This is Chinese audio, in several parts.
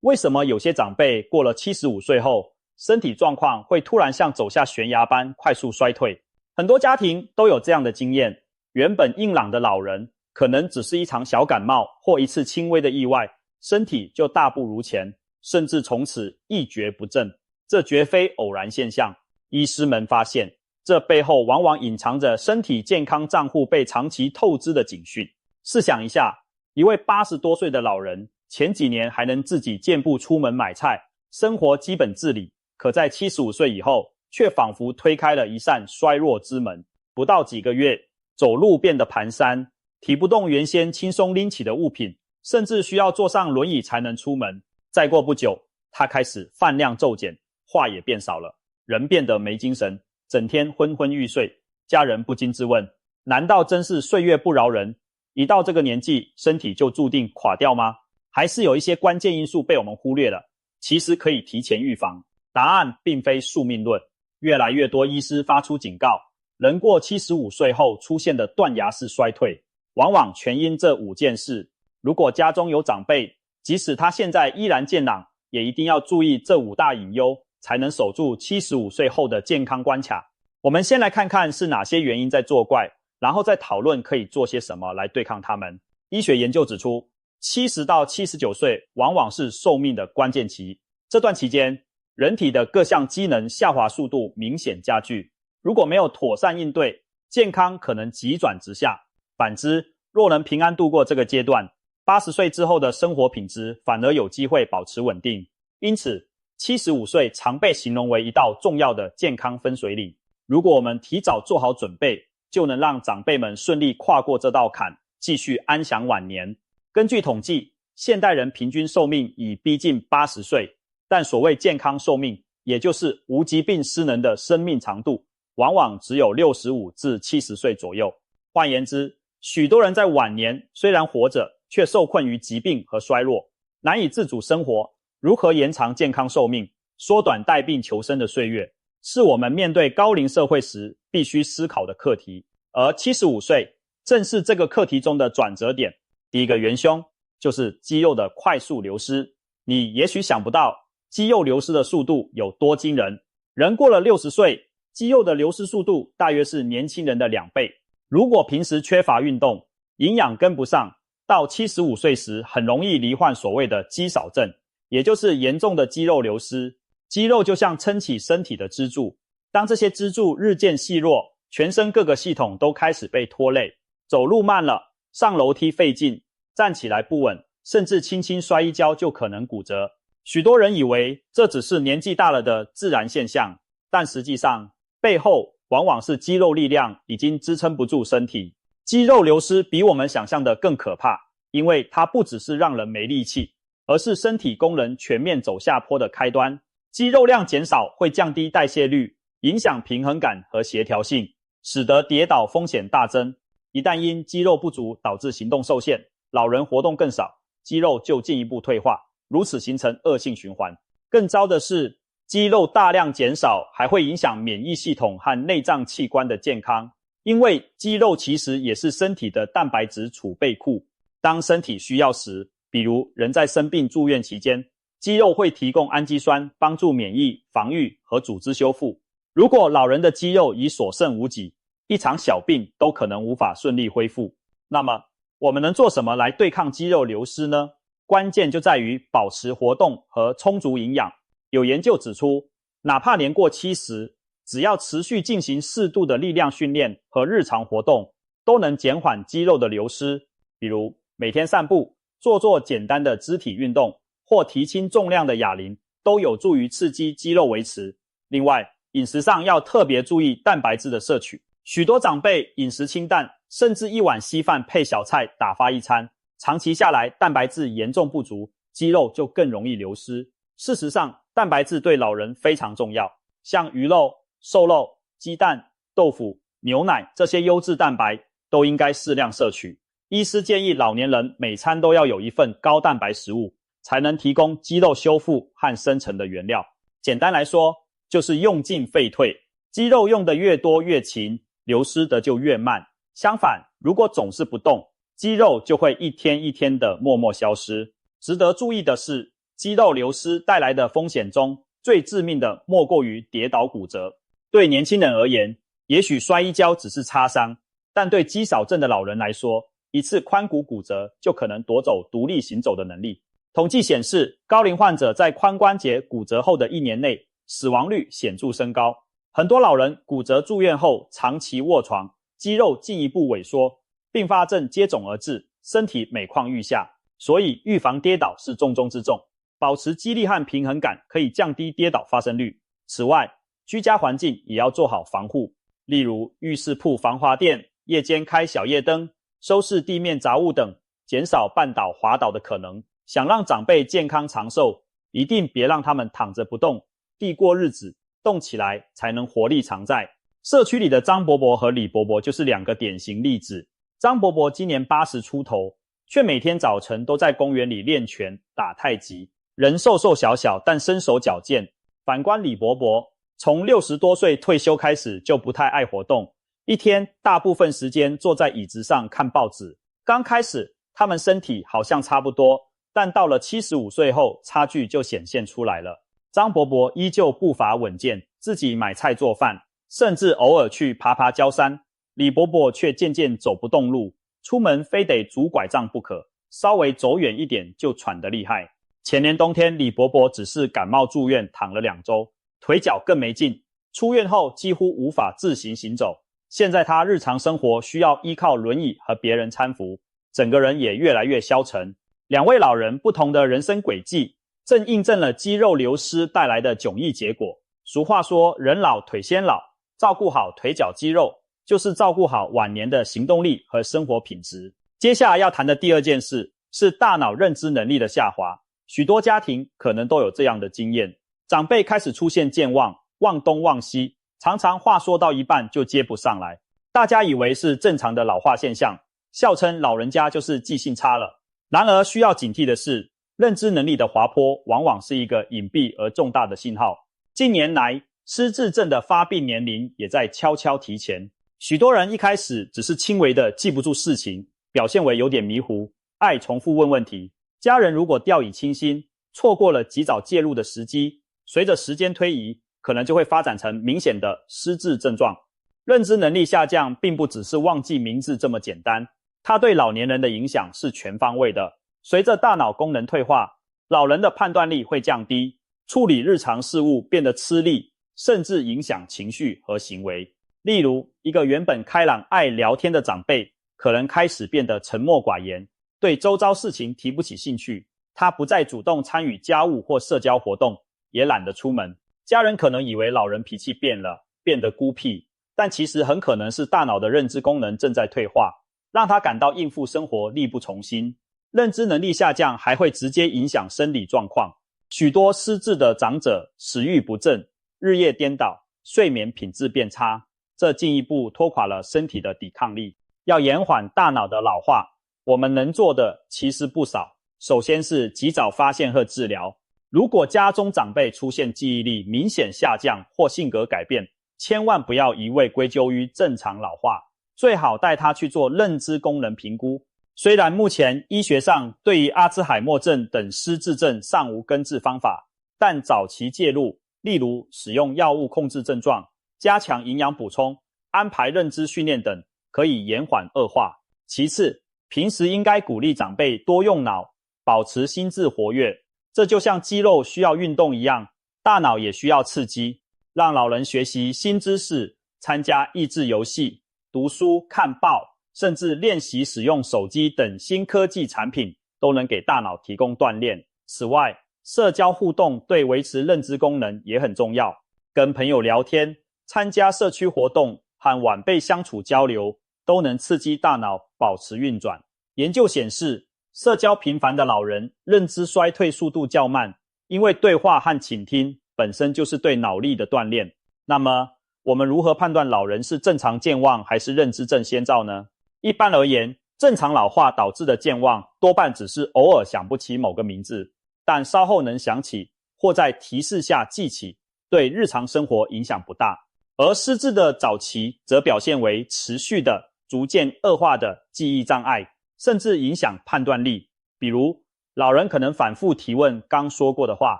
为什么有些长辈过了75岁后，身体状况会突然像走下悬崖般快速衰退？很多家庭都有这样的经验，原本硬朗的老人，可能只是一场小感冒或一次轻微的意外，身体就大不如前，甚至从此一蹶不振。这绝非偶然现象。医师们发现，这背后往往隐藏着身体健康账户被长期透支的警讯。试想一下，一位80多岁的老人，前几年还能自己健步出门买菜，生活基本自理，可在75岁以后，却仿佛推开了一扇衰弱之门。不到几个月，走路变得蹒跚，提不动原先轻松拎起的物品，甚至需要坐上轮椅才能出门。再过不久，他开始饭量骤减，话也变少了，人变得没精神，整天昏昏欲睡。家人不禁自问，难道真是岁月不饶人，一到这个年纪，身体就注定垮掉吗？还是有一些关键因素被我们忽略了，其实可以提前预防。答案并非宿命论，越来越多医师发出警告，人过75岁后出现的断崖式衰退，往往全因这5件事。如果家中有长辈，即使他现在依然健朗，也一定要注意这5大隐忧，才能守住75岁后的健康关卡。我们先来看看是哪些原因在作怪，然后再讨论可以做些什么来对抗它们。医学研究指出，70到79岁往往是寿命的关键期，这段期间，人体的各项机能下滑速度明显加剧，如果没有妥善应对，健康可能急转直下。反之，若能平安度过这个阶段，80岁之后的生活品质反而有机会保持稳定。因此，75岁常被形容为一道重要的健康分水岭。如果我们提早做好准备，就能让长辈们顺利跨过这道坎，继续安享晚年。根据统计，现代人平均寿命已逼近80岁，但所谓健康寿命，也就是无疾病失能的生命长度，往往只有65至70岁左右。换言之，许多人在晚年虽然活着，却受困于疾病和衰弱，难以自主生活。如何延长健康寿命，缩短带病求生的岁月，是我们面对高龄社会时必须思考的课题。而75岁正是这个课题中的转折点。第一个元凶就是肌肉的快速流失。你也许想不到，肌肉流失的速度有多惊人。人过了60岁，肌肉的流失速度大约是年轻人的2倍。如果平时缺乏运动，营养跟不上，到75岁时很容易罹患所谓的肌少症，也就是严重的肌肉流失。肌肉就像撑起身体的支柱，当这些支柱日渐细弱，全身各个系统都开始被拖累，走路慢了，上楼梯费劲，站起来不稳，甚至轻轻摔一跤就可能骨折。许多人以为这只是年纪大了的自然现象，但实际上背后往往是肌肉力量已经支撑不住身体。肌肉流失比我们想象的更可怕，因为它不只是让人没力气，而是身体功能全面走下坡的开端。肌肉量减少会降低代谢率，影响平衡感和协调性，使得跌倒风险大增。一旦因肌肉不足导致行动受限，老人活动更少，肌肉就进一步退化，如此形成恶性循环。更糟的是，肌肉大量减少还会影响免疫系统和内脏器官的健康，因为肌肉其实也是身体的蛋白质储备库。当身体需要时，比如人在生病住院期间，肌肉会提供氨基酸，帮助免疫、防御和组织修复。如果老人的肌肉已所剩无几，一场小病都可能无法顺利恢复。那么，我们能做什么来对抗肌肉流失呢？关键就在于保持活动和充足营养。有研究指出，哪怕年过70，只要持续进行适度的力量训练和日常活动，都能减缓肌肉的流失。比如每天散步，做简单的肢体运动，或提轻重量的哑铃，都有助于刺激肌肉维持。另外，饮食上要特别注意蛋白质的摄取。许多长辈饮食清淡，甚至一碗稀饭配小菜打发一餐，长期下来蛋白质严重不足，肌肉就更容易流失。事实上，蛋白质对老人非常重要，像鱼肉、瘦肉、鸡蛋、豆腐、牛奶这些优质蛋白都应该适量摄取。医师建议老年人每餐都要有一份高蛋白食物，才能提供肌肉修复和生成的原料。简单来说，就是用进废退，肌肉用的越多越勤，流失的就越慢。相反，如果总是不动，肌肉就会一天一天的默默消失。值得注意的是，肌肉流失带来的风险中，最致命的莫过于跌倒骨折。对年轻人而言，也许摔一跤只是擦伤，但对肌少症的老人来说，一次髋骨骨折就可能夺走独立行走的能力。统计显示，高龄患者在髋关节骨折后的1年内，死亡率显著升高。很多老人骨折住院后长期卧床，肌肉进一步萎缩，并发症接踵而至，身体每况愈下。所以预防跌倒是重中之重，保持肌力和平衡感可以降低跌倒发生率。此外，居家环境也要做好防护，例如浴室铺防滑垫，夜间开小夜灯，收拾地面杂物等，减少绊倒滑倒的可能。想让长辈健康长寿，一定别让他们躺着不动，地过日子，动起来才能活力常在。社区里的张伯伯和李伯伯就是2个典型例子。张伯伯今年80出头，却每天早晨都在公园里练拳打太极，人瘦瘦小小，但身手矫健。反观李伯伯，从60多岁退休开始就不太爱活动，一天大部分时间坐在椅子上看报纸。刚开始他们身体好像差不多，但到了75岁后，差距就显现出来了。张伯伯依旧步伐稳健，自己买菜做饭，甚至偶尔去爬爬郊山。李伯伯却渐渐走不动路，出门非得拄拐杖不可，稍微走远一点就喘得厉害。前年冬天，李伯伯只是感冒住院，躺了2周，腿脚更没劲。出院后几乎无法自行行走，现在他日常生活需要依靠轮椅和别人搀扶，整个人也越来越消沉。2位老人不同的人生轨迹，正印证了肌肉流失带来的迥异结果。俗话说，人老腿先老，照顾好腿脚肌肉，就是照顾好晚年的行动力和生活品质。接下来要谈的第2件事，是大脑认知能力的下滑。许多家庭可能都有这样的经验，长辈开始出现健忘，忘东忘西，常常话说到一半就接不上来。大家以为是正常的老化现象，笑称老人家就是记性差了。然而需要警惕的是，认知能力的滑坡往往是一个隐蔽而重大的信号。近年来，失智症的发病年龄也在悄悄提前。许多人一开始只是轻微的记不住事情，表现为有点迷糊，爱重复问问题。家人如果掉以轻心，错过了及早介入的时机，随着时间推移，可能就会发展成明显的失智症状。认知能力下降并不只是忘记名字这么简单，它对老年人的影响是全方位的。随着大脑功能退化，老人的判断力会降低，处理日常事务变得吃力，甚至影响情绪和行为。例如，一个原本开朗爱聊天的长辈，可能开始变得沉默寡言，对周遭事情提不起兴趣，他不再主动参与家务或社交活动，也懒得出门。家人可能以为老人脾气变了，变得孤僻，但其实很可能是大脑的认知功能正在退化，让他感到应付生活力不从心。认知能力下降还会直接影响生理状况，许多失智的长者食欲不振，日夜颠倒，睡眠品质变差，这进一步拖垮了身体的抵抗力。要延缓大脑的老化，我们能做的其实不少。首先是及早发现和治疗。如果家中长辈出现记忆力明显下降或性格改变，千万不要一味归咎于正常老化，最好带他去做认知功能评估。虽然目前医学上对于阿兹海默症等失智症尚无根治方法，但早期介入，例如使用药物控制症状，加强营养补充，安排认知训练等，可以延缓恶化。其次，平时应该鼓励长辈多用脑，保持心智活跃，这就像肌肉需要运动一样，大脑也需要刺激。让老人学习新知识，参加益智游戏，读书、看报，甚至练习使用手机等新科技产品，都能给大脑提供锻炼。此外，社交互动对维持认知功能也很重要，跟朋友聊天，参加社区活动，和晚辈相处交流，都能刺激大脑保持运转。研究显示，社交频繁的老人认知衰退速度较慢，因为对话和倾听本身就是对脑力的锻炼。那么，我们如何判断老人是正常健忘还是认知症先兆呢？一般而言，正常老化导致的健忘多半只是偶尔想不起某个名字，但稍后能想起或在提示下记起，对日常生活影响不大。而失智的早期则表现为持续的、逐渐恶化的记忆障碍，甚至影响判断力。比如，老人可能反复提问刚说过的话，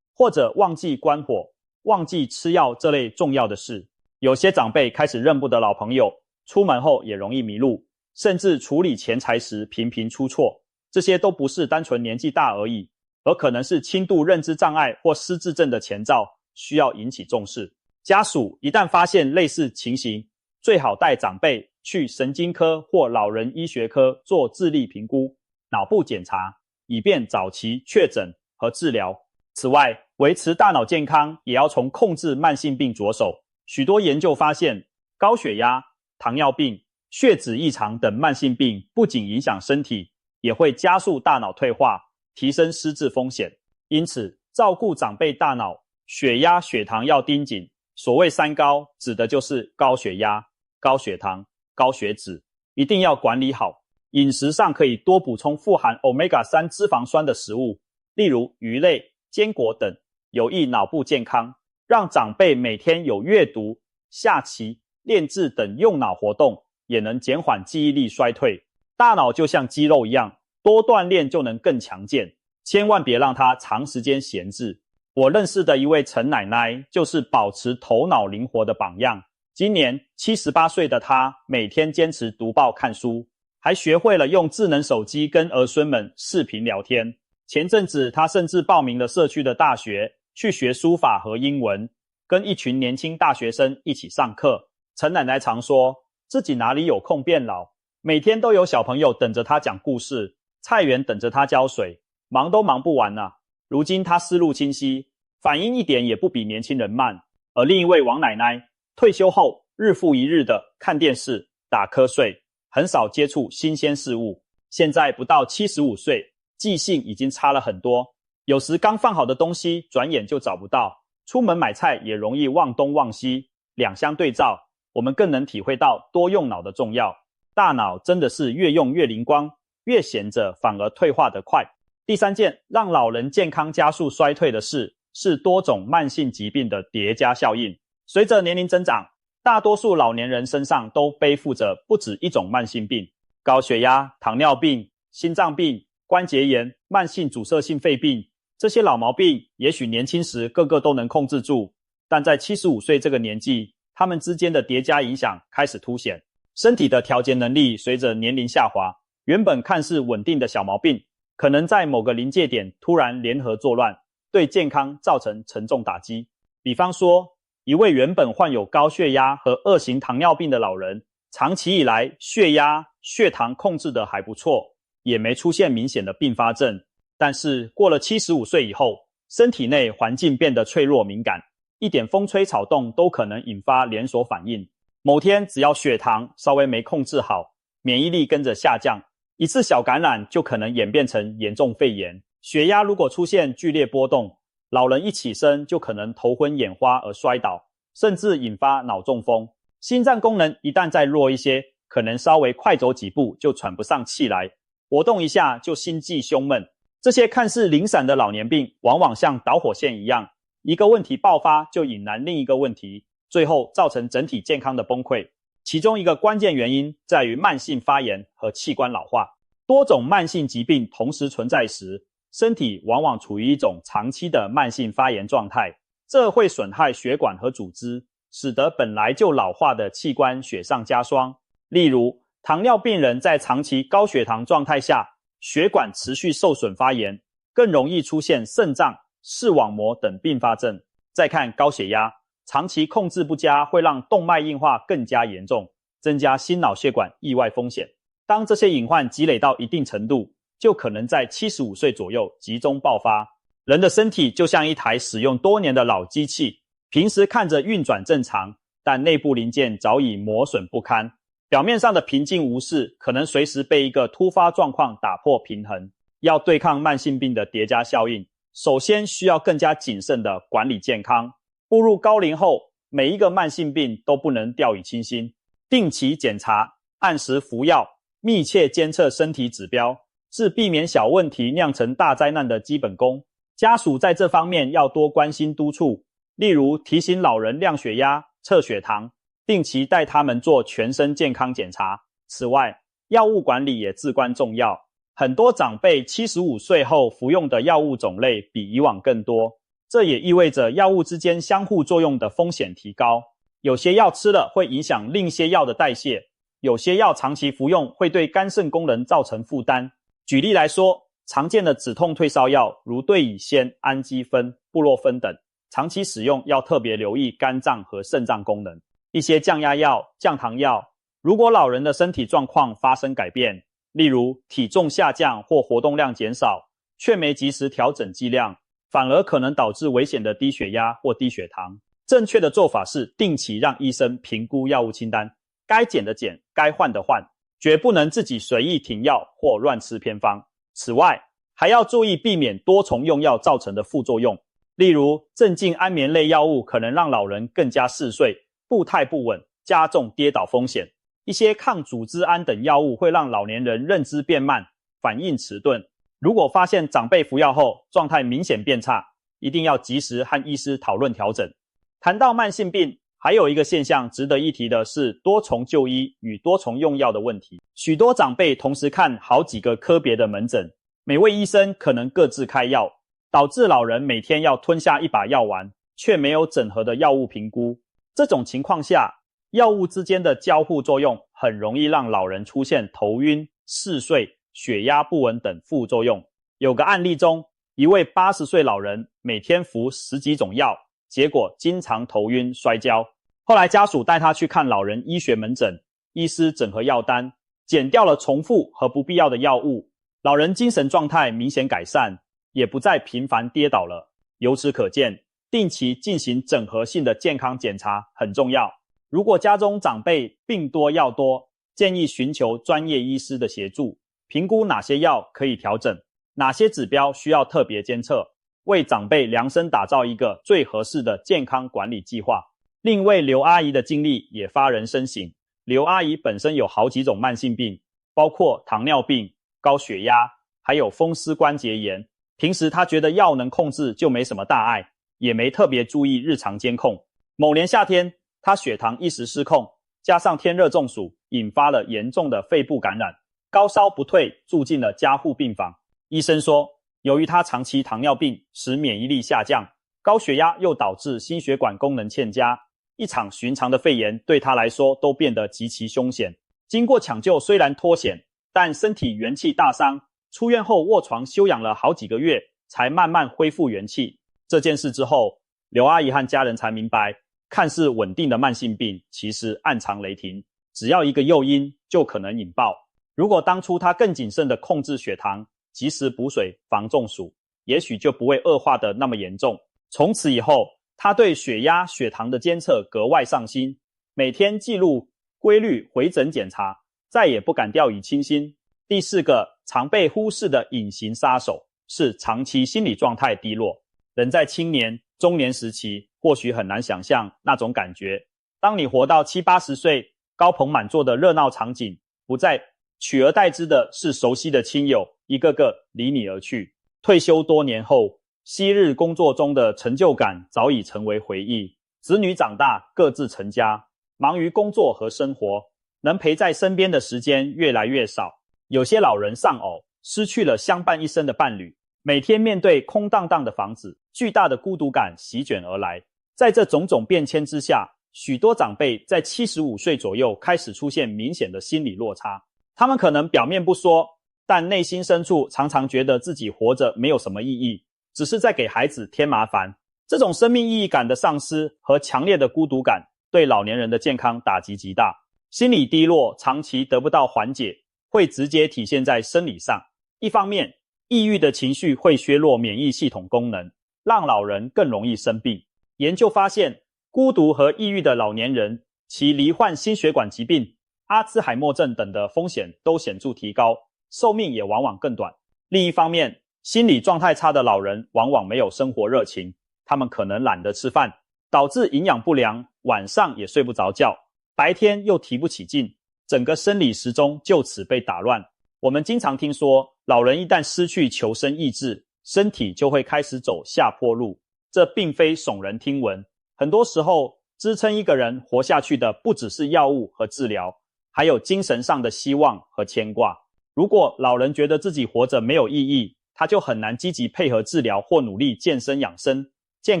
或者忘记关火、忘记吃药这类重要的事。有些长辈开始认不得老朋友，出门后也容易迷路，甚至处理钱财时频频出错。这些都不是单纯年纪大而已，而可能是轻度认知障碍或失智症的前兆，需要引起重视。家属一旦发现类似情形，最好带长辈去神经科或老人医学科做智力评估、脑部检查，以便早期确诊和治疗。此外，维持大脑健康也要从控制慢性病着手。许多研究发现，高血压、糖尿病、血脂异常等慢性病不仅影响身体，也会加速大脑退化，提升失智风险。因此，照顾长辈大脑，血压、血糖要盯紧。所谓三高，指的就是高血压、高血糖、高血脂，一定要管理好。饮食上可以多补充富含 Omega-3 脂肪酸的食物，例如鱼类、坚果等，有益脑部健康。让长辈每天有阅读、下棋、练字等用脑活动，也能减缓记忆力衰退。大脑就像肌肉一样，多锻炼就能更强健，千万别让它长时间闲置。我认识的一位陈奶奶，就是保持头脑灵活的榜样。今年78岁的她，每天坚持读报看书，还学会了用智能手机跟儿孙们视频聊天。前阵子她甚至报名了社区的大学，去学书法和英文，跟一群年轻大学生一起上课。陈奶奶常说，自己哪里有空变老，每天都有小朋友等着她讲故事，菜园等着她浇水，忙都忙不完啊。如今她思路清晰，反应一点也不比年轻人慢。而另一位王奶奶，退休后日复一日的看电视、打瞌睡，很少接触新鲜事物。现在不到75岁，记性已经差了很多，有时刚放好的东西转眼就找不到，出门买菜也容易忘东忘西。两相对照，我们更能体会到多用脑的重要。大脑真的是越用越灵光，越闲着反而退化得快。第三件让老人健康加速衰退的事，是多种慢性疾病的叠加效应。随着年龄增长，大多数老年人身上都背负着不止一种慢性病，高血压、糖尿病、心脏病、关节炎、慢性阻塞性肺病。这些老毛病也许年轻时个个都能控制住，但在75岁这个年纪，他们之间的叠加影响开始凸显。身体的调节能力随着年龄下滑，原本看似稳定的小毛病，可能在某个临界点突然联合作乱，对健康造成沉重打击。比方说，一位原本患有高血压和2型糖尿病的老人，长期以来血压、血糖控制得还不错，也没出现明显的并发症。但是过了75岁以后，身体内环境变得脆弱敏感，一点风吹草动都可能引发连锁反应。某天只要血糖稍微没控制好，免疫力跟着下降，一次小感染就可能演变成严重肺炎。血压如果出现剧烈波动，老人一起身就可能头昏眼花而摔倒，甚至引发脑中风。心脏功能一旦再弱一些，可能稍微快走几步就喘不上气来，活动一下就心悸胸闷。这些看似零散的老年病，往往像导火线一样，一个问题爆发就引燃另一个问题，最后造成整体健康的崩溃。其中一个关键原因在于慢性发炎和器官老化。多种慢性疾病同时存在时，身体往往处于一种长期的慢性发炎状态，这会损害血管和组织，使得本来就老化的器官雪上加霜。例如，糖尿病人在长期高血糖状态下，血管持续受损发炎，更容易出现肾脏、视网膜等并发症。再看高血压，长期控制不佳会让动脉硬化更加严重，增加心脑血管意外风险。当这些隐患积累到一定程度，就可能在75岁左右集中爆发。人的身体就像一台使用多年的老机器，平时看着运转正常，但内部零件早已磨损不堪。表面上的平静无事，可能随时被一个突发状况打破平衡。要对抗慢性病的叠加效应，首先需要更加谨慎地管理健康。步入高龄后，每一个慢性病都不能掉以轻心，定期检查，按时服药，密切监测身体指标，是避免小问题酿成大灾难的基本功。家属在这方面要多关心督促，例如提醒老人量血压、测血糖，定期带他们做全身健康检查。此外，药物管理也至关重要。很多长辈75岁后服用的药物种类比以往更多，这也意味着药物之间相互作用的风险提高。有些药吃了会影响另些药的代谢，有些药长期服用会对肝肾功能造成负担。举例来说，常见的止痛退烧药如对乙酰、氨基酚、布洛芬等，长期使用要特别留意肝脏和肾脏功能。一些降压药、降糖药，如果老人的身体状况发生改变，例如体重下降或活动量减少，却没及时调整剂量，反而可能导致危险的低血压或低血糖。正确的做法是定期让医生评估药物清单，该减的减，该换的换，绝不能自己随意停药或乱吃偏方。此外，还要注意避免多重用药造成的副作用，例如镇静安眠类药物可能让老人更加嗜睡，步态不稳，加重跌倒风险。一些抗组织胺等药物会让老年人认知变慢，反应迟钝。如果发现长辈服药后状态明显变差，一定要及时和医师讨论调整。谈到慢性病，还有一个现象值得一提的是多重就医与多重用药的问题。许多长辈同时看好几个科别的门诊，每位医生可能各自开药，导致老人每天要吞下一把药丸，却没有整合的药物评估。这种情况下，药物之间的交互作用很容易让老人出现头晕、嗜睡、血压不稳等副作用。有个案例中，一位80岁老人每天服10几种药，结果经常头晕摔跤。后来家属带他去看老人医学门诊，医师整合药单，减掉了重复和不必要的药物，老人精神状态明显改善，也不再频繁跌倒了。由此可见，定期进行整合性的健康检查很重要。如果家中长辈病多药多，建议寻求专业医师的协助，评估哪些药可以调整，哪些指标需要特别监测，为长辈量身打造一个最合适的健康管理计划。另一位刘阿姨的经历也发人深省。刘阿姨本身有好几种慢性病，包括糖尿病、高血压，还有风湿关节炎。平时她觉得药能控制就没什么大碍，也没特别注意日常监控。某年夏天，她血糖一时失控，加上天热中暑，引发了严重的肺部感染，高烧不退，住进了加护病房。医生说，由于她长期糖尿病使免疫力下降，高血压又导致心血管功能欠佳，一场寻常的肺炎对她来说都变得极其凶险。经过抢救虽然脱险，但身体元气大伤，出院后卧床休养了好几个月，才慢慢恢复元气。这件事之后，刘阿姨和家人才明白，看似稳定的慢性病其实暗藏雷霆，只要一个诱因就可能引爆。如果当初她更谨慎地控制血糖，及时补水防中暑，也许就不会恶化得那么严重。从此以后，她对血压、血糖的监测格外上心，每天记录规律回诊检查，再也不敢掉以轻心。第四个常被忽视的隐形杀手是长期心理状态低落。人在青年、中年时期，或许很难想象那种感觉。当你活到70、80岁，高朋满座的热闹场景，不再取而代之的是熟悉的亲友，一个个离你而去。退休多年后，昔日工作中的成就感早已成为回忆。子女长大，各自成家，忙于工作和生活，能陪在身边的时间越来越少。有些老人丧偶，失去了相伴一生的伴侣，每天面对空荡荡的房子，巨大的孤独感席卷而来。在这种种变迁之下，许多长辈在75岁左右开始出现明显的心理落差。他们可能表面不说，但内心深处常常觉得自己活着没有什么意义，只是在给孩子添麻烦。这种生命意义感的丧失和强烈的孤独感，对老年人的健康打击极大。心理低落长期得不到缓解，会直接体现在生理上。一方面，抑郁的情绪会削弱免疫系统功能，让老人更容易生病。研究发现，孤独和抑郁的老年人，其罹患心血管疾病、阿兹海默症等的风险都显著提高，寿命也往往更短。另一方面，心理状态差的老人往往没有生活热情，他们可能懒得吃饭，导致营养不良，晚上也睡不着觉，白天又提不起劲，整个生理时钟就此被打乱。我们经常听说，老人一旦失去求生意志，身体就会开始走下坡路。这并非耸人听闻，很多时候支撑一个人活下去的不只是药物和治疗，还有精神上的希望和牵挂。如果老人觉得自己活着没有意义，他就很难积极配合治疗或努力健身养生，健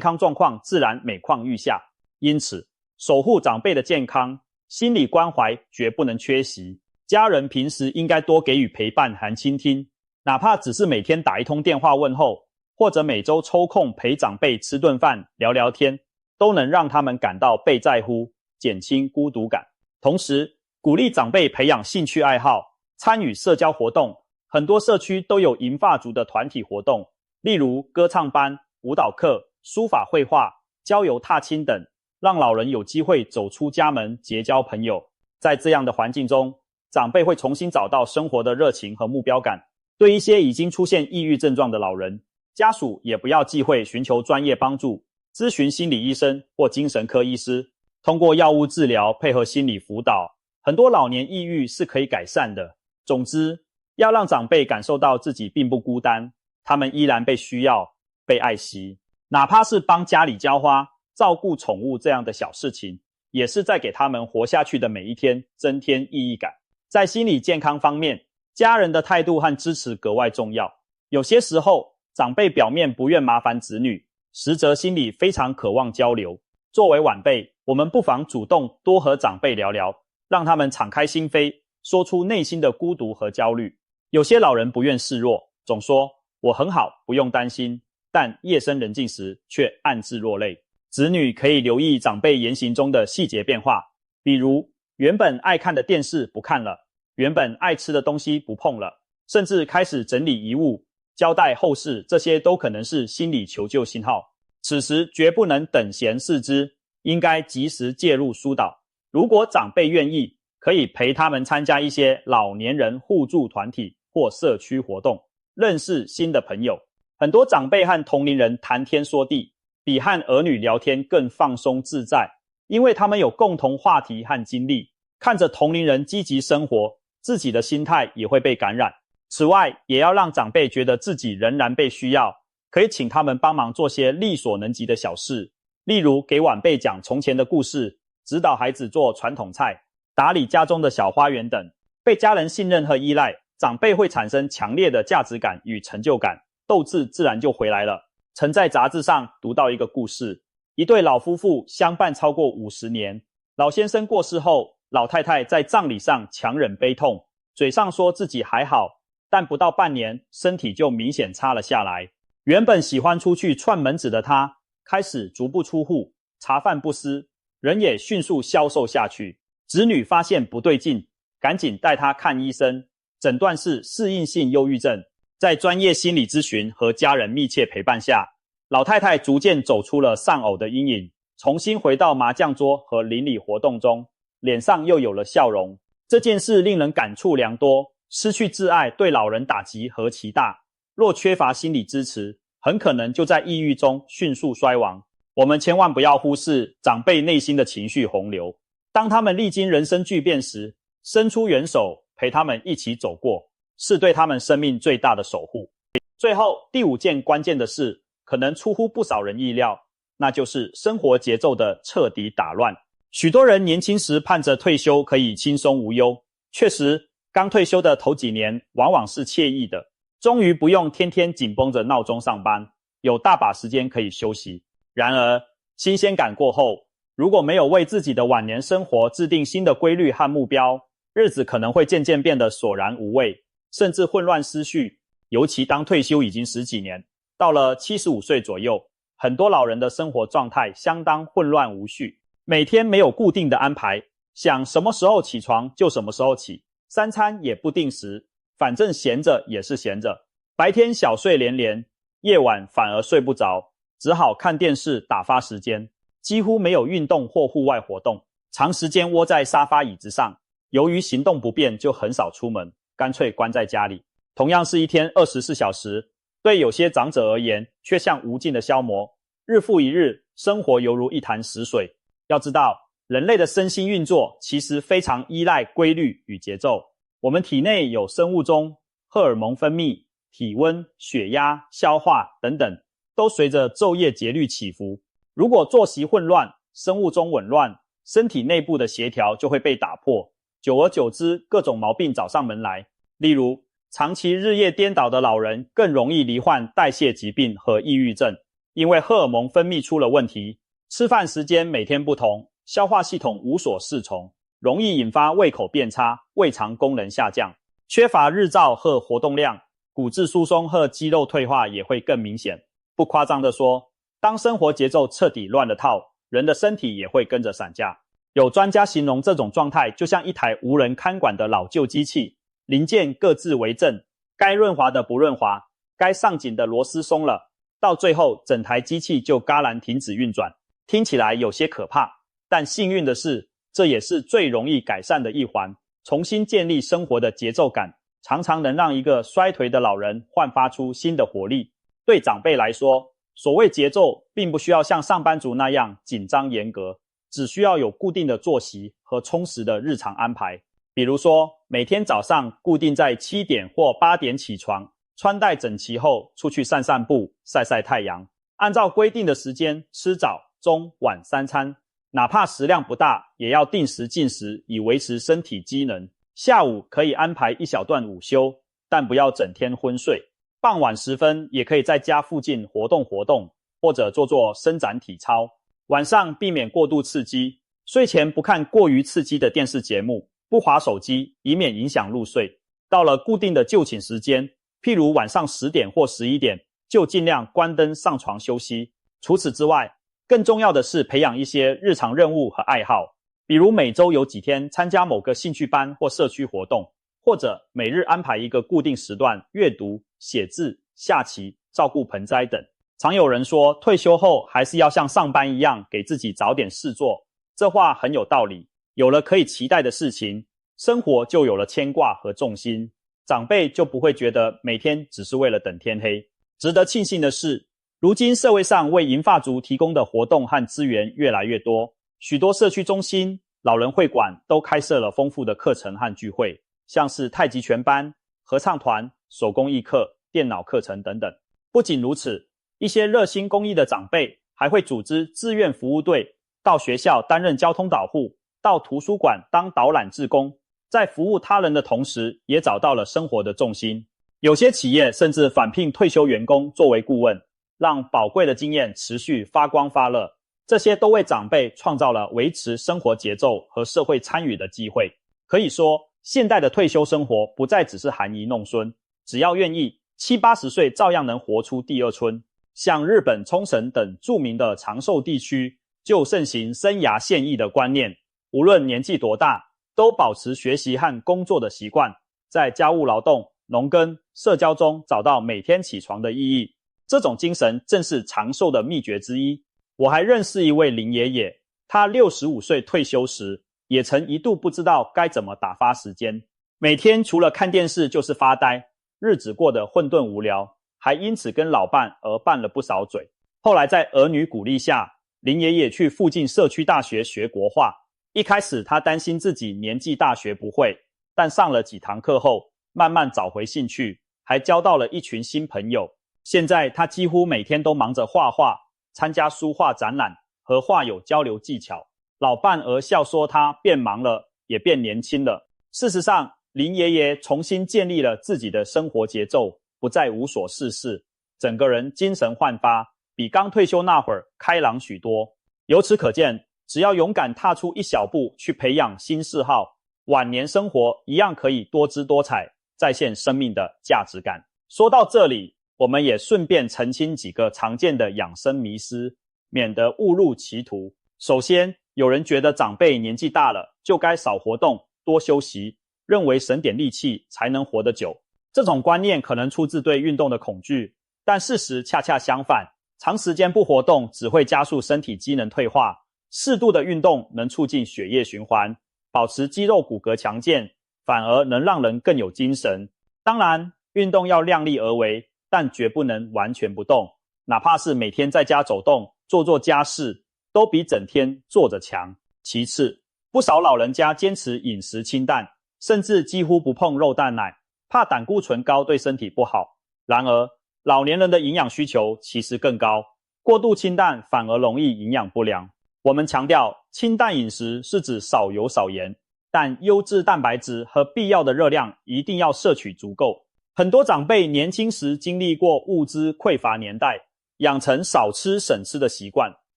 康状况自然每况愈下。因此，守护长辈的健康，心理关怀绝不能缺席。家人平时应该多给予陪伴和倾听，哪怕只是每天打一通电话问候，或者每周抽空陪长辈吃顿饭聊聊天，都能让他们感到被在乎，减轻孤独感。同时，鼓励长辈培养兴趣爱好，参与社交活动。很多社区都有银发族的团体活动，例如歌唱班、舞蹈课、书法绘画、郊游踏青等，让老人有机会走出家门，结交朋友。在这样的环境中，长辈会重新找到生活的热情和目标感。对一些已经出现抑郁症状的老人，家属也不要忌讳寻求专业帮助，咨询心理医生或精神科医师。通过药物治疗配合心理辅导，很多老年抑郁是可以改善的。总之，要让长辈感受到自己并不孤单，他们依然被需要、被爱惜。哪怕是帮家里浇花、照顾宠物这样的小事情，也是在给他们活下去的每一天增添意义感。在心理健康方面，家人的态度和支持格外重要。有些时候，长辈表面不愿麻烦子女，实则心里非常渴望交流。作为晚辈，我们不妨主动多和长辈聊聊，让他们敞开心扉，说出内心的孤独和焦虑。有些老人不愿示弱，总说我很好，不用担心，但夜深人静时却暗自落泪。子女可以留意长辈言行中的细节变化，比如原本爱看的电视不看了，原本爱吃的东西不碰了，甚至开始整理遗物，交代后事，这些都可能是心理求救信号。此时绝不能等闲视之，应该及时介入疏导。如果长辈愿意，可以陪他们参加一些老年人互助团体或社区活动，认识新的朋友。很多长辈和同龄人谈天说地，比和儿女聊天更放松自在，因为他们有共同话题和经历。看着同龄人积极生活，自己的心态也会被感染。此外，也要让长辈觉得自己仍然被需要，可以请他们帮忙做些力所能及的小事，例如给晚辈讲从前的故事，指导孩子做传统菜，打理家中的小花园等。被家人信任和依赖，长辈会产生强烈的价值感与成就感，斗志自然就回来了。曾在杂志上读到一个故事，一对老夫妇相伴超过50年，老先生过世后，老太太在葬礼上强忍悲痛，嘴上说自己还好，但不到半年，身体就明显差了下来。原本喜欢出去串门子的她，开始足不出户，茶饭不思，人也迅速消瘦下去。子女发现不对劲，赶紧带她看医生，诊断是适应性忧郁症。在专业心理咨询和家人密切陪伴下，老太太逐渐走出了丧偶的阴影，重新回到麻将桌和邻里活动中，脸上又有了笑容。这件事令人感触良多，失去挚爱对老人打击何其大，若缺乏心理支持，很可能就在抑郁中迅速衰亡。我们千万不要忽视长辈内心的情绪洪流，当他们历经人生巨变时，伸出援手陪他们一起走过，是对他们生命最大的守护。最后，第5件关键的事，可能出乎不少人意料，那就是生活节奏的彻底打乱。许多人年轻时盼着退休可以轻松无忧，确实，刚退休的头几年往往是惬意的，终于不用天天紧绷着闹钟上班，有大把时间可以休息。然而，新鲜感过后，如果没有为自己的晚年生活制定新的规律和目标，日子可能会渐渐变得索然无味，甚至混乱思绪。尤其当退休已经10几年，到了75岁左右，很多老人的生活状态相当混乱无序，每天没有固定的安排，想什么时候起床就什么时候起，3餐也不定时，反正闲着也是闲着，白天小睡连连，夜晚反而睡不着，只好看电视打发时间，几乎没有运动或户外活动，长时间窝在沙发椅子上，由于行动不便就很少出门，干脆关在家里。同样是一天24小时，对有些长者而言却像无尽的消磨，日复一日，生活犹如一潭死水。要知道，人类的身心运作其实非常依赖规律与节奏。我们体内有生物钟、荷尔蒙分泌、体温、血压、消化等等，都随着昼夜节律起伏。如果作息混乱，生物钟紊乱，身体内部的协调就会被打破，久而久之，各种毛病找上门来。例如，长期日夜颠倒的老人更容易罹患代谢疾病和抑郁症，因为荷尔蒙分泌出了问题，吃饭时间每天不同，消化系统无所适从，容易引发胃口变差，胃肠功能下降，缺乏日照和活动量，骨质疏松和肌肉退化也会更明显。不夸张地说，当生活节奏彻底乱了套，人的身体也会跟着散架。有专家形容这种状态就像一台无人看管的老旧机器，零件各自为政，该润滑的不润滑，该上紧的螺丝松了，到最后整台机器就戛然停止运转。听起来有些可怕，但幸运的是，这也是最容易改善的一环。重新建立生活的节奏感，常常能让一个衰颓的老人焕发出新的活力。对长辈来说，所谓节奏并不需要像上班族那样紧张严格，只需要有固定的作息和充实的日常安排。比如说，每天早上固定在7点或8点起床，穿戴整齐后出去散散步、晒晒太阳，按照规定的时间吃早、中、晚3餐，哪怕食量不大，也要定时进食，以维持身体机能。下午可以安排一小段午休，但不要整天昏睡。傍晚时分也可以在家附近活动活动，或者做做伸展体操。晚上避免过度刺激，睡前不看过于刺激的电视节目，不滑手机，以免影响入睡。到了固定的就寝时间，譬如晚上10点或11点，就尽量关灯上床休息。除此之外，更重要的是培养一些日常任务和爱好，比如每周有几天参加某个兴趣班或社区活动，或者每日安排一个固定时段阅读、写字、下棋、照顾盆栽等。常有人说，退休后还是要像上班一样给自己找点事做，这话很有道理。有了可以期待的事情，生活就有了牵挂和重心，长辈就不会觉得每天只是为了等天黑。值得庆幸的是，如今社会上为银发族提供的活动和资源越来越多，许多社区中心、老人会馆都开设了丰富的课程和聚会，像是太极拳班、合唱团、手工艺课、电脑课程等等。不仅如此，一些热心公益的长辈还会组织志愿服务队，到学校担任交通导护，到图书馆当导览志工，在服务他人的同时，也找到了生活的重心。有些企业甚至返聘退休员工作为顾问，让宝贵的经验持续发光发热。这些都为长辈创造了维持生活节奏和社会参与的机会。可以说，现代的退休生活不再只是含饴弄孙，只要愿意，70、80岁照样能活出第二春。像日本冲绳等著名的长寿地区，就盛行生涯现役的观念，无论年纪多大，都保持学习和工作的习惯，在家务劳动、农耕、社交中找到每天起床的意义。这种精神正是长寿的秘诀之一。我还认识一位林爷爷，他65岁退休时，也曾一度不知道该怎么打发时间，每天除了看电视就是发呆，日子过得混沌无聊，还因此跟老伴而拌了不少嘴。后来在儿女鼓励下，林爷爷去附近社区大学学国画。一开始他担心自己年纪大学不会，但上了几堂课后，慢慢找回兴趣，还交到了一群新朋友。现在他几乎每天都忙着画画，参加书画展览，和画友交流技巧。老伴儿笑说他变忙了，也变年轻了。事实上，林爷爷重新建立了自己的生活节奏，不再无所事事，整个人精神焕发，比刚退休那会儿开朗许多。由此可见，只要勇敢踏出一小步去培养新嗜好，晚年生活一样可以多姿多彩，再现生命的价值感。说到这里，我们也顺便澄清几个常见的养生迷思，免得误入歧途。首先，有人觉得长辈年纪大了，就该少活动，多休息，认为省点力气才能活得久。这种观念可能出自对运动的恐惧，但事实恰恰相反，长时间不活动只会加速身体机能退化，适度的运动能促进血液循环，保持肌肉骨骼强健，反而能让人更有精神。当然，运动要量力而为，但绝不能完全不动，哪怕是每天在家走动，做做家事，都比整天坐着强。其次，不少老人家坚持饮食清淡，甚至几乎不碰肉蛋奶，怕胆固醇高对身体不好。然而，老年人的营养需求其实更高，过度清淡反而容易营养不良。我们强调，清淡饮食是指少油少盐，但优质蛋白质和必要的热量一定要摄取足够。很多长辈年轻时经历过物资匮乏年代，养成少吃省吃的习惯，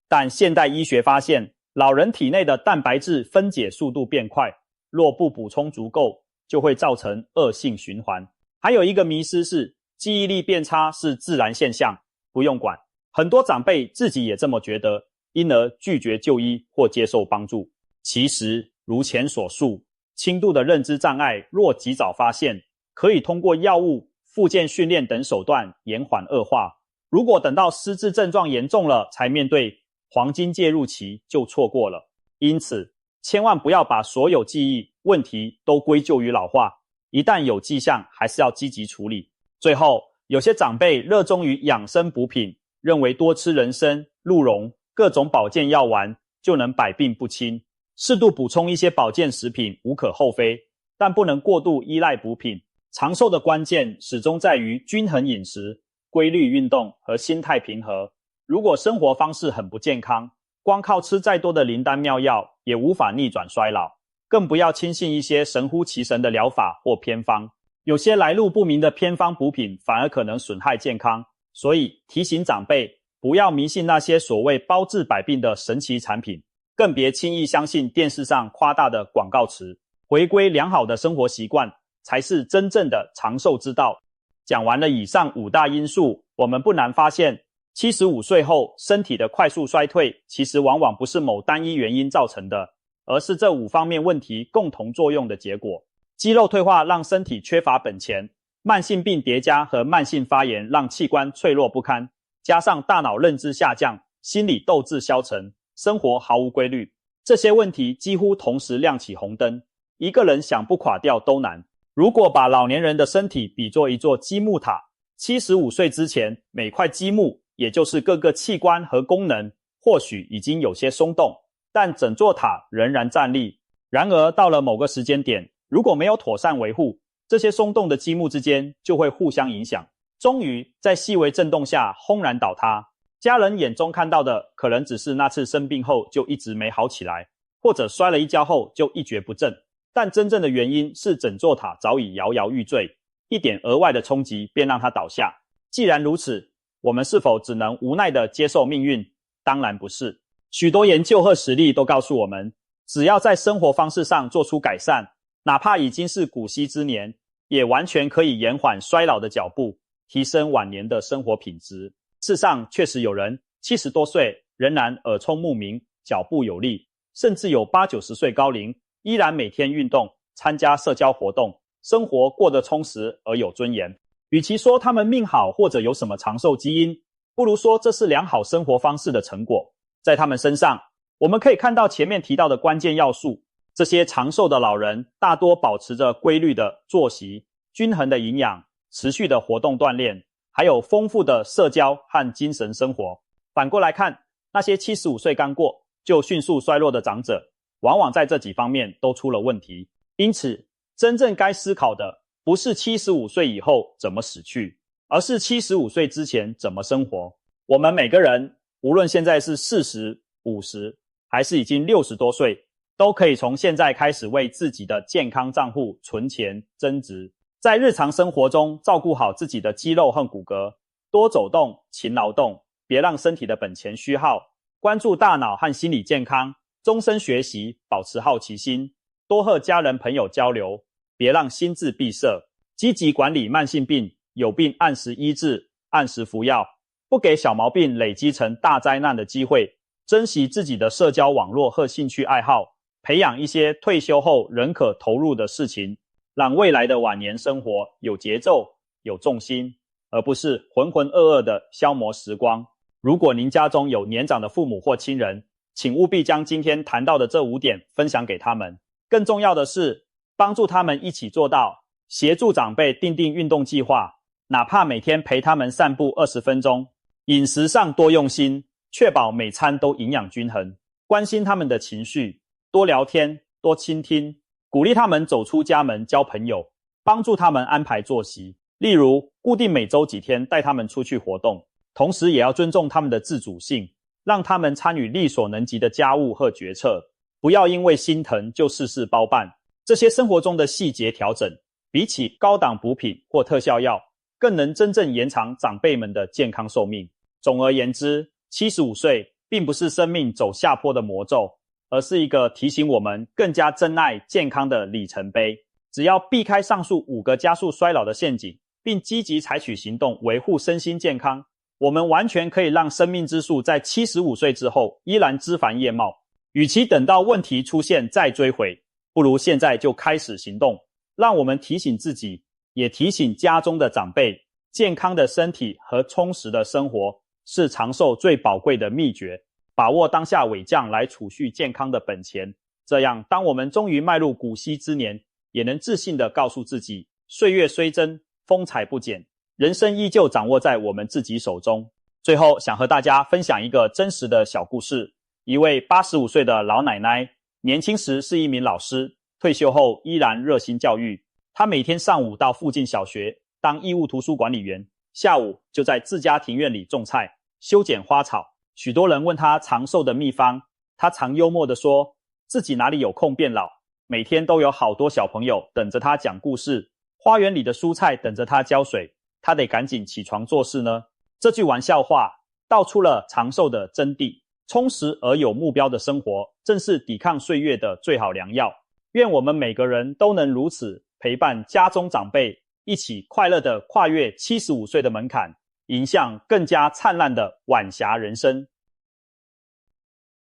但现代医学发现，老人体内的蛋白质分解速度变快，若不补充足够，就会造成恶性循环。还有一个迷思是，记忆力变差是自然现象，不用管。很多长辈自己也这么觉得，因而拒绝就医或接受帮助。其实，如前所述，轻度的认知障碍若及早发现，可以通过药物、复健训练等手段延缓恶化。如果等到失智症状严重了才面对黄金介入期，就错过了。因此，千万不要把所有记忆问题都归咎于老化，一旦有迹象，还是要积极处理。最后，有些长辈热衷于养生补品，认为多吃人参、鹿茸、各种保健药丸就能百病不侵。适度补充一些保健食品无可厚非，但不能过度依赖补品。长寿的关键始终在于均衡饮食、规律运动和心态平和。如果生活方式很不健康，光靠吃再多的灵丹妙药也无法逆转衰老，更不要轻信一些神乎其神的疗法或偏方。有些来路不明的偏方补品反而可能损害健康，所以提醒长辈不要迷信那些所谓包治百病的神奇产品，更别轻易相信电视上夸大的广告词。回归良好的生活习惯才是真正的长寿之道。讲完了以上5大因素，我们不难发现，75岁后身体的快速衰退其实往往不是某单一原因造成的，而是这5方面问题共同作用的结果。肌肉退化让身体缺乏本钱，慢性病叠加和慢性发炎让器官脆弱不堪，加上大脑认知下降，心理斗志消沉，生活毫无规律，这些问题几乎同时亮起红灯，一个人想不垮掉都难。如果把老年人的身体比作一座积木塔，75岁之前，每块积木，也就是各个器官和功能，或许已经有些松动，但整座塔仍然站立。然而到了某个时间点，如果没有妥善维护，这些松动的积木之间就会互相影响，终于在细微震动下轰然倒塌。家人眼中看到的可能只是那次生病后就一直没好起来，或者摔了一跤后就一蹶不振，但真正的原因是整座塔早已摇摇欲坠，一点额外的冲击便让它倒下。既然如此，我们是否只能无奈地接受命运？当然不是。许多研究和实例都告诉我们，只要在生活方式上做出改善，哪怕已经是古稀之年，也完全可以延缓衰老的脚步，提升晚年的生活品质。世上确实有人70多岁仍然耳聪目明，脚步有力，甚至有80-90岁高龄依然每天运动，参加社交活动，生活过得充实而有尊严。与其说他们命好或者有什么长寿基因，不如说这是良好生活方式的成果。在他们身上，我们可以看到前面提到的关键要素。这些长寿的老人大多保持着规律的作息、均衡的营养、持续的活动锻炼，还有丰富的社交和精神生活。反过来看，那些75岁刚过就迅速衰落的长者，往往在这几方面都出了问题。因此，真正该思考的不是75岁以后怎么死去，而是75岁之前怎么生活。我们每个人，无论现在是40、50，还是已经60多岁，都可以从现在开始为自己的健康账户存钱增值，在日常生活中照顾好自己的肌肉和骨骼，多走动、勤劳动，别让身体的本钱虚耗，关注大脑和心理健康，终身学习，保持好奇心，多和家人朋友交流，别让心智闭塞，积极管理慢性病，有病按时医治，按时服药，不给小毛病累积成大灾难的机会，珍惜自己的社交网络和兴趣爱好，培养一些退休后仍可投入的事情，让未来的晚年生活有节奏、有重心，而不是浑浑噩噩的消磨时光。如果您家中有年长的父母或亲人，请务必将今天谈到的这5点分享给他们。更重要的是，帮助他们一起做到，协助长辈订定运动计划，哪怕每天陪他们散步20分钟，饮食上多用心，确保每餐都营养均衡，关心他们的情绪，多聊天，多倾听，鼓励他们走出家门交朋友，帮助他们安排作息，例如固定每周几天带他们出去活动，同时也要尊重他们的自主性，让他们参与力所能及的家务和决策，不要因为心疼就事事包办。这些生活中的细节调整，比起高档补品或特效药，更能真正延长长辈们的健康寿命。总而言之，75岁并不是生命走下坡的魔咒，而是一个提醒我们更加珍爱健康的里程碑。只要避开上述5个加速衰老的陷阱，并积极采取行动维护身心健康，我们完全可以让生命之树在75岁之后依然枝繁叶茂。与其等到问题出现再追回，不如现在就开始行动。让我们提醒自己，也提醒家中的长辈，健康的身体和充实的生活是长寿最宝贵的秘诀。把握当下尾降来储蓄健康的本钱，这样当我们终于迈入古稀之年，也能自信地告诉自己，岁月虽增，风采不减，人生依旧掌握在我们自己手中。最后想和大家分享一个真实的小故事。一位85岁的老奶奶，年轻时是一名老师，退休后依然热心教育。她每天上午到附近小学当义务图书管理员，下午就在自家庭院里种菜、修剪花草。许多人问她长寿的秘方，她常幽默地说，自己哪里有空变老，每天都有好多小朋友等着她讲故事，花园里的蔬菜等着她浇水，她得赶紧起床做事呢。这句玩笑话道出了长寿的真谛。充实而有目标的生活，正是抵抗岁月的最好良药。愿我们每个人都能如此陪伴家中长辈，一起快乐地跨越75岁的门槛，迎向更加灿烂的晚霞人生。